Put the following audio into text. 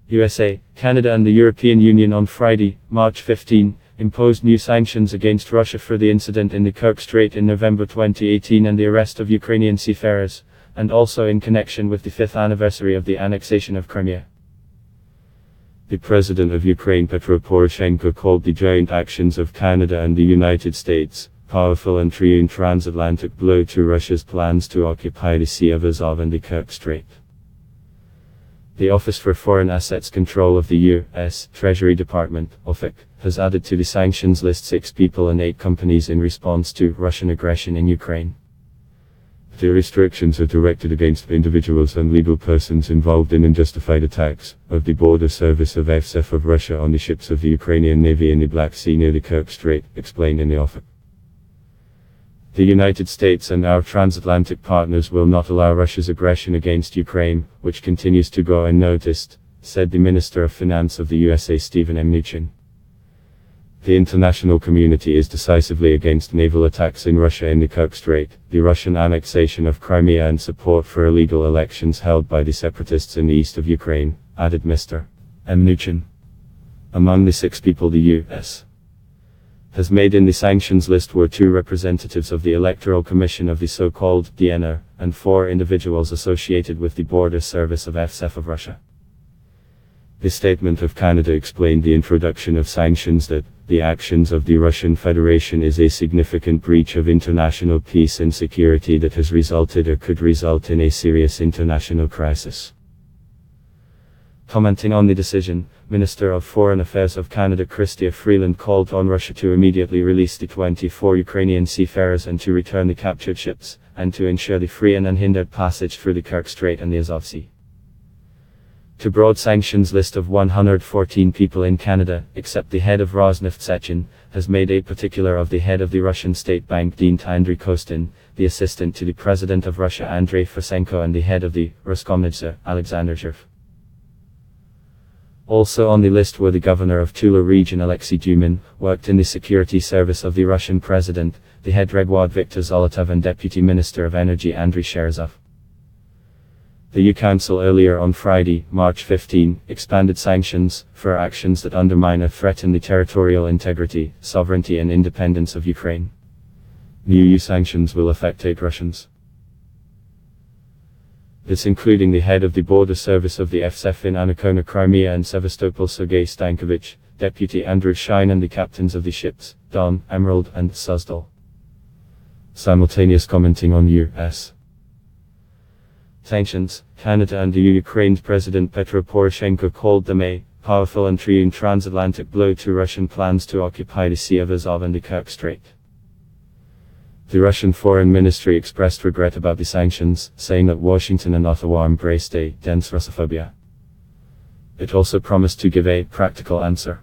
USA, Canada and the European Union on Friday, March 15, imposed new sanctions against Russia for the incident in the Kerch Strait in November 2018 and the arrest of Ukrainian seafarers, and also in connection with the 5th anniversary of the annexation of Crimea. The President of Ukraine Petro Poroshenko called the joint actions of Canada and the United States powerful and true transatlantic blow to Russia's plans to occupy the Sea of Azov and the Kerch Strait. The Office for Foreign Assets Control of the U.S. Treasury Department, OFAC, has added to the sanctions list 6 people and 8 companies in response to Russian aggression in Ukraine. The restrictions are directed against individuals and legal persons involved in unjustified attacks of the border service of FSF of Russia on the ships of the Ukrainian Navy in the Black Sea near the Kerch Strait, explained in the OFAC. The United States and our transatlantic partners will not allow Russia's aggression against Ukraine, which continues to go unnoticed, said the Minister of Finance of the USA Steven Mnuchin. The international community is decisively against naval attacks in Russia in the Kerch Strait, the Russian annexation of Crimea and support for illegal elections held by the separatists in the east of Ukraine, added Mr. Mnuchin. Among the 6 people the U.S. has made in the sanctions list were 2 representatives of the Electoral Commission of the so-called DNR, and 4 individuals associated with the border service of FSF of Russia. The statement of Canada explained the introduction of sanctions that the actions of the Russian Federation is a significant breach of international peace and security that has resulted or could result in a serious international crisis. Commenting on the decision, Minister of Foreign Affairs of Canada Chrystia Freeland called on Russia to immediately release the 24 Ukrainian seafarers and to return the captured ships, and to ensure the free and unhindered passage through the Kerch Strait and the Azov Sea. To broad sanctions list of 114 people in Canada, except the head of Rosneft Sechin, has made a particular of the head of the Russian State Bank Dean Andriy Kostin, the assistant to the President of Russia Andrei Fesenko and the head of the Roskomnadzor, Alexander Zhurov. Also on the list were the governor of Tula region Alexei Dumin, worked in the security service of the Russian president, the head Regwad Viktor Zolotov and Deputy Minister of Energy Andriy Sherzov. The U-Council earlier on Friday, March 15, expanded sanctions for actions that undermine or threaten the territorial integrity, sovereignty and independence of Ukraine. New EU sanctions will affect 8 Russians. This including the head of the border service of the FSF in Anakona Crimea and Sevastopol Sergei Stankovich, Deputy Andrew Shine and the captains of the ships, Don, Emerald and Suzdal. Simultaneous commenting on U.S. sanctions, Canada and the Ukraine's President Petro Poroshenko called them a powerful and true transatlantic blow to Russian plans to occupy the Sea of Azov and the Kerch Strait. The Russian Foreign Ministry expressed regret about the sanctions, saying that Washington and Ottawa embraced a dense Russophobia. It also promised to give a practical answer.